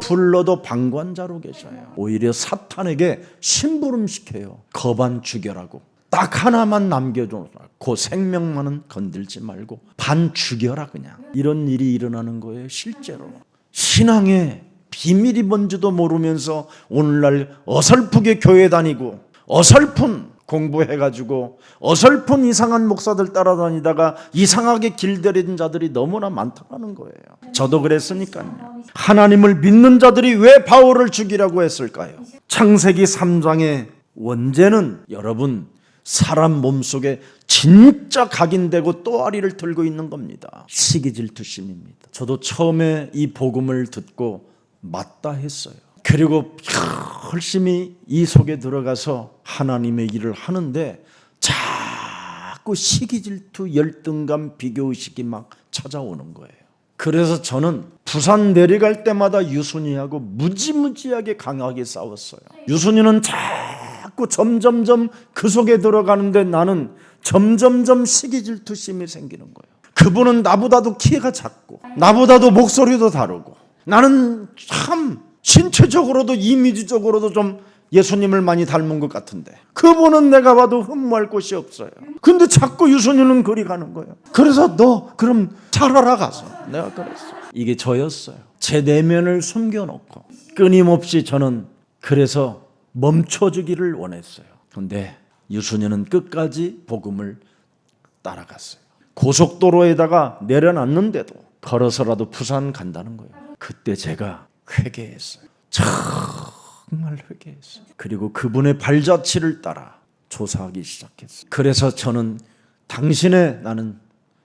A: 불러도 방관자로 계셔요. 오히려 사탄에게 심부름시켜요. 거반 죽여라고. 딱 하나만 남겨줘. 그 생명만은 건들지 말고 반 죽여라 그냥. 이런 일이 일어나는 거예요. 실제로. 신앙에 비밀이 뭔지도 모르면서 오늘날 어설프게 교회 다니고 어설픈 공부해가지고 어설픈 이상한 목사들 따라다니다가 이상하게 길들인 자들이 너무나 많다는 거예요. 저도 그랬으니까요. 하나님을 믿는 자들이 왜 바울을 죽이라고 했을까요? 창세기 3장의 원죄는 여러분 사람 몸속에 진짜 각인되고 또아리를 들고 있는 겁니다. 시기질투심입니다. 저도 처음에 이 복음을 듣고 맞다 했어요. 그리고 열심히 이 속에 들어가서 하나님의 일을 하는데 자꾸 시기질투, 열등감, 비교의식이 막 찾아오는 거예요. 그래서 저는 부산 내려갈 때마다 유순이하고 무지무지하게 강하게 싸웠어요. 유순이는 자꾸 점점점 그 속에 들어가는데 나는 점점점 시기질투심이 생기는 거예요. 그분은 나보다도 키가 작고 나보다도 목소리도 다르고 나는 참 신체적으로도 이미지적으로도 좀 예수님을 많이 닮은 것 같은데 그분은 내가 봐도 흠모할 곳이 없어요. 근데 자꾸 유순이는 그리 가는 거예요. 그래서 너 그럼 잘 알아가서 내가 그랬어. 이게 저였어요. 제 내면을 숨겨놓고 끊임없이 저는 그래서 멈춰주기를 원했어요. 근데 유순이는 끝까지 복음을 따라갔어요. 고속도로에다가 내려놨는데도 걸어서라도 부산 간다는 거예요. 그때 제가 회개했어요. 정말 회개했어요. 그리고 그분의 발자취를 따라 조사하기 시작했어요. 그래서 저는 당신의 나는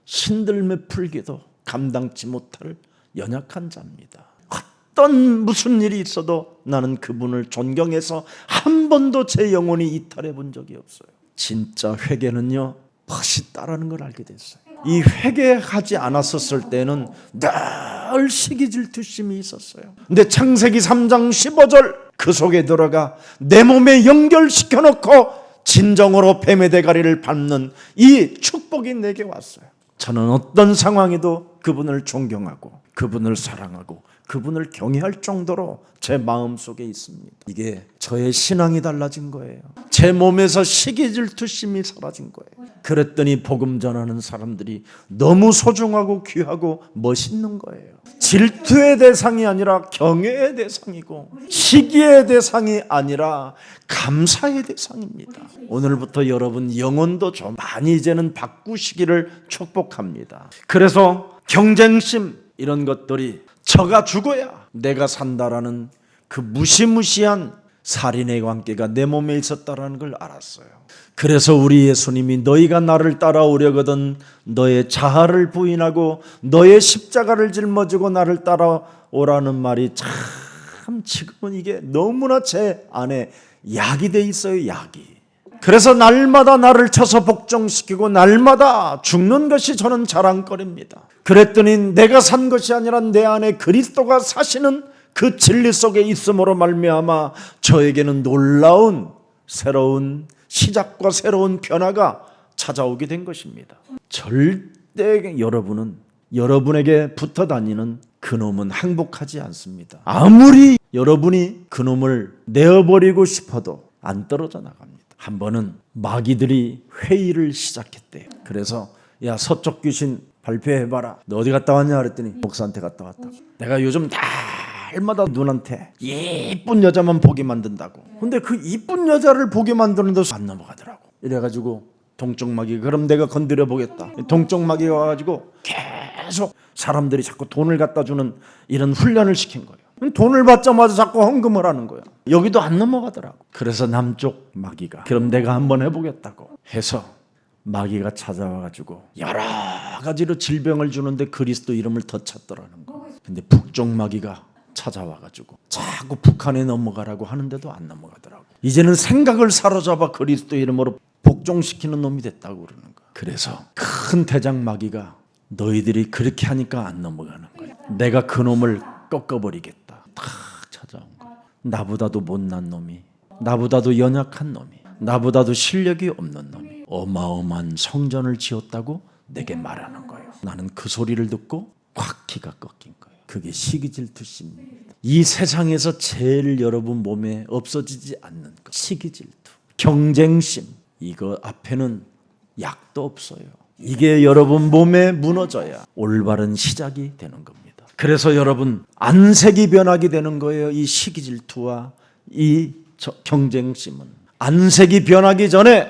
A: 신들매 풀기도 감당치 못할 연약한 자입니다. 어떤 무슨 일이 있어도 나는 그분을 존경해서 한 번도 제 영혼이 이탈해 본 적이 없어요. 진짜 회개는요 멋있다라는 걸 알게 됐어요. 이 회개하지 않았었을 때는 늘 시기질투심이 있었어요. 근데 창세기 3장 15절 그 속에 들어가 내 몸에 연결시켜 놓고 진정으로 뱀의 대가리를 밟는 이 축복이 내게 왔어요. 저는 어떤 상황에도 그분을 존경하고 그분을 사랑하고 그분을 경외할 정도로 제 마음속에 있습니다. 이게 저의 신앙이 달라진 거예요. 제 몸에서 시기질투심이 사라진 거예요. 그랬더니 복음 전하는 사람들이 너무 소중하고 귀하고 멋있는 거예요. 질투의 대상이 아니라 경외의 대상이고 시기의 대상이 아니라 감사의 대상입니다. 오늘부터 여러분 영혼도 좀 많이 이제는 바꾸시기를 축복합니다. 그래서 경쟁심 이런 것들이 저가 죽어야 내가 산다라는 그 무시무시한 살인의 관계가 내 몸에 있었다라는 걸 알았어요. 그래서 우리 예수님이 너희가 나를 따라오려거든 너의 자아를 부인하고 너의 십자가를 짊어지고 나를 따라오라는 말이 참 지금은 이게 너무나 제 안에 약이 돼 있어요. 약이. 그래서 날마다 나를 쳐서 복종시키고 날마다 죽는 것이 저는 자랑거리입니다. 그랬더니 내가 산 것이 아니라 내 안에 그리스도가 사시는 그 진리 속에 있음으로 말미암아 저에게는 놀라운 새로운 시작과 새로운 변화가 찾아오게 된 것입니다. 절대 여러분은 여러분에게 붙어 다니는 그놈은 행복하지 않습니다. 아무리 여러분이 그놈을 내어버리고 싶어도 안 떨어져 나갑니다. 한 번은 마귀들이 회의를 시작했대요. 그래서 야 서쪽 귀신 발표해봐라. 너 어디 갔다 왔냐 그랬더니 목사한테 갔다 왔다고. 내가 요즘 날마다 눈한테 예쁜 여자만 보게 만든다고. 근데 그 이쁜 여자를 보게 만드는데 안 넘어가더라고. 이래가지고 동쪽 마귀가 그럼 내가 건드려 보겠다. 동쪽 마귀가 와가지고 계속 사람들이 자꾸 돈을 갖다 주는 이런 훈련을 시킨 거예요. 돈을 받자마자 자꾸 헌금을 하는 거야. 여기도 안 넘어가더라고. 그래서 남쪽 마귀가 그럼 내가 한번 해보겠다고 해서 마귀가 찾아와가지고 여러 가지로 질병을 주는데 그리스도 이름을 더 찾더라는 거. 근데 북쪽 마귀가 찾아와가지고 자꾸 북한에 넘어가라고 하는데도 안 넘어가더라고. 이제는 생각을 사로잡아 그리스도 이름으로 복종시키는 놈이 됐다고 그러는 거야. 그래서 큰 대장 마귀가 너희들이 그렇게 하니까 안 넘어가는 거야. 내가 그 놈을 꺾어버리겠다. 다 찾아온 거야. 나보다도 못난 놈이, 나보다도 연약한 놈이, 나보다도 실력이 없는 놈이 어마어마한 성전을 지었다고 내게 말하는 거예요. 나는 그 소리를 듣고 확 기가 꺾인 거예요. 그게 시기질투심입니다. 이 세상에서 제일 여러분 몸에 없어지지 않는 것, 시기질투, 경쟁심, 이거 앞에는 약도 없어요. 이게 여러분 몸에 무너져야 올바른 시작이 되는 겁니다. 그래서 여러분 안색이 변하게 되는 거예요. 이 시기질투와 이 경쟁심은 안색이 변하기 전에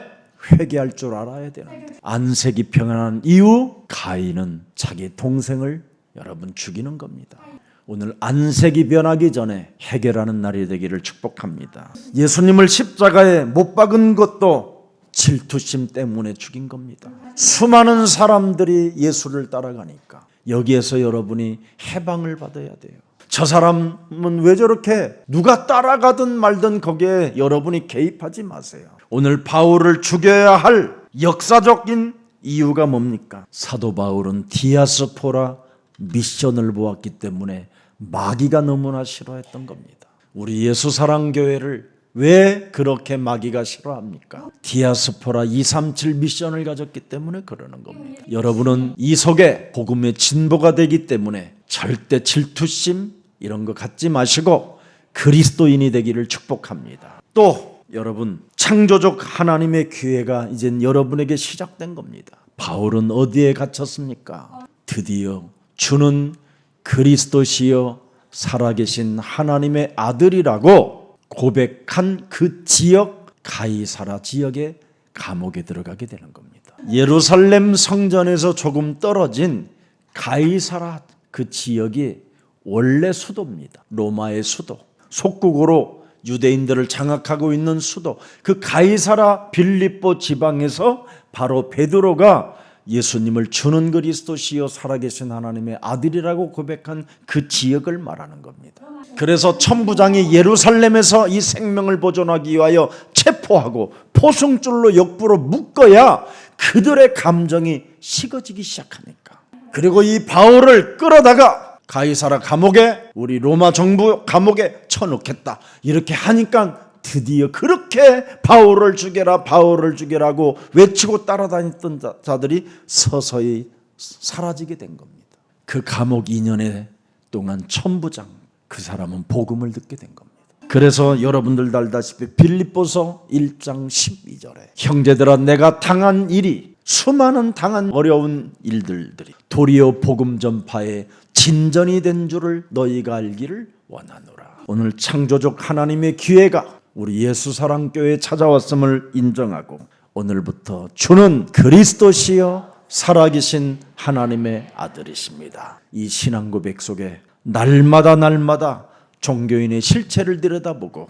A: 회개할 줄 알아야 되는데, 안색이 변한 이후 가인은 자기 동생을 여러분 죽이는 겁니다. 오늘 안색이 변하기 전에 해결하는 날이 되기를 축복합니다. 예수님을 십자가에 못 박은 것도 질투심 때문에 죽인 겁니다. 수많은 사람들이 예수를 따라가니까 여기에서 여러분이 해방을 받아야 돼요. 저 사람은 왜 저렇게, 누가 따라가든 말든 거기에 여러분이 개입하지 마세요. 오늘 바울을 죽여야 할 역사적인 이유가 뭡니까? 사도 바울은 디아스포라 미션을 보았기 때문에 마귀가 너무나 싫어했던 겁니다. 우리 예수사랑교회를 왜 그렇게 마귀가 싫어합니까? 디아스포라 237 미션을 가졌기 때문에 그러는 겁니다. 여러분은 이 속에 복음의 진보가 되기 때문에 절대 질투심 이런 거 갖지 마시고 그리스도인이 되기를 축복합니다. 또 여러분 창조적 하나님의 기회가 이젠 여러분에게 시작된 겁니다. 바울은 어디에 갇혔습니까? 드디어 주는 그리스도시여 살아계신 하나님의 아들이라고 고백한 그 지역, 가이사라 지역의 감옥에 들어가게 되는 겁니다. 예루살렘 성전에서 조금 떨어진 가이사라 그 지역이 원래 수도입니다. 로마의 수도, 속국으로 유대인들을 장악하고 있는 수도, 그 가이사라 빌립보 지방에서 바로 베드로가 예수님을 주는 그리스도시여 살아계신 하나님의 아들이라고 고백한 그 지역을 말하는 겁니다. 그래서 천부장이 예루살렘에서 이 생명을 보존하기 위하여 체포하고 포승줄로 역부로 묶어야 그들의 감정이 식어지기 시작하니까, 그리고 이 바울을 끌어다가 가이사라 감옥에, 우리 로마 정부 감옥에 쳐놓겠다 이렇게 하니까 드디어 그렇게 바울을 죽여라 바울을 죽여라고 외치고 따라다녔던 자들이 서서히 사라지게 된 겁니다. 그 감옥 2년에 동안 천부장, 그 사람은 복음을 듣게 된 겁니다. 그래서 여러분들 알다시피 빌립보서 1장 12절에 형제들아 내가 당한 일이, 수많은 당한 어려운 일들이 도리어 복음 전파에 진전이 된 줄을 너희가 알기를 원하노라. 오늘 창조적 하나님의 기회가 우리 예수사랑교회에 찾아왔음을 인정하고 오늘부터 주는 그리스도시여 살아계신 하나님의 아들이십니다. 이 신앙 고백 속에 날마다 종교인의 실체를 들여다보고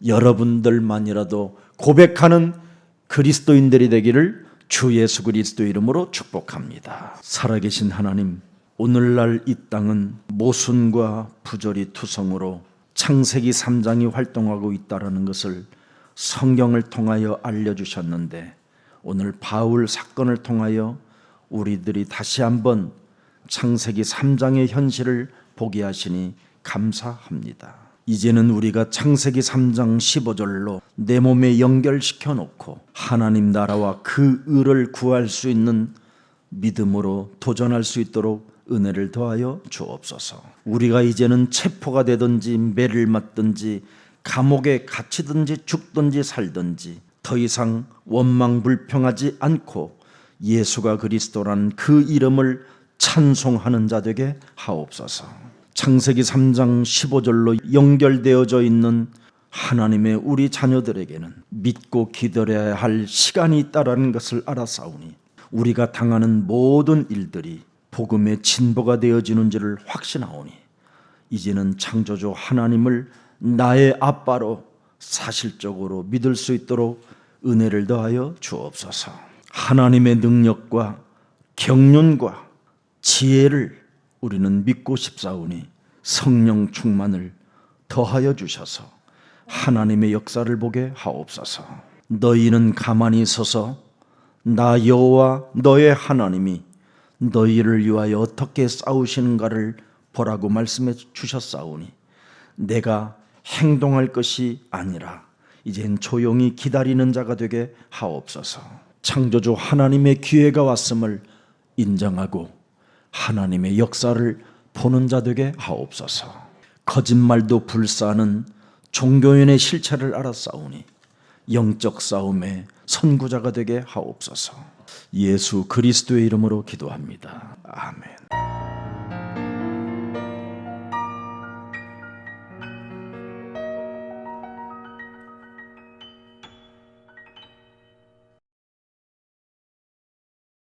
A: 여러분들만이라도 고백하는 그리스도인들이 되기를 주 예수 그리스도 이름으로 축복합니다. 살아계신 하나님, 오늘날 이 땅은 모순과 부조리 투성으로 창세기 3장이 활동하고 있다는 것을 성경을 통하여 알려주셨는데, 오늘 바울 사건을 통하여 우리들이 다시 한번 창세기 3장의 현실을 보게 하시니 감사합니다. 이제는 우리가 창세기 3장 15절로 내 몸에 연결시켜 놓고 하나님 나라와 그 의를 구할 수 있는 믿음으로 도전할 수 있도록 은혜를 더하여 주옵소서. 우리가 이제는 체포가 되든지 매를 맞든지 감옥에 갇히든지 죽든지 살든지 더 이상 원망불평하지 않고 예수가 그리스도라는 그 이름을 찬송하는 자 되게 하옵소서. 창세기 3장 15절로 연결되어져 있는 하나님의 우리 자녀들에게는 믿고 기다려야 할 시간이 있다는 것을 알아사오니 우리가 당하는 모든 일들이 복음의 진보가 되어지는지를 확신하오니 이제는 창조주 하나님을 나의 아빠로 사실적으로 믿을 수 있도록 은혜를 더하여 주옵소서. 하나님의 능력과 경륜과 지혜를 우리는 믿고 싶사오니 성령 충만을 더하여 주셔서 하나님의 역사를 보게 하옵소서. 너희는 가만히 서서 나 여호와 너의 하나님이 너희를 위하여 어떻게 싸우시는가를 보라고 말씀해 주셨사오니 내가 행동할 것이 아니라 이젠 조용히 기다리는 자가 되게 하옵소서. 창조주 하나님의 기회가 왔음을 인정하고 하나님의 역사를 보는 자 되게 하옵소서. 거짓말도 불사하는 종교인의 실체를 알았사오니 영적 싸움의 선구자가 되게 하옵소서. 예수 그리스도의 이름으로 기도합니다. 아멘.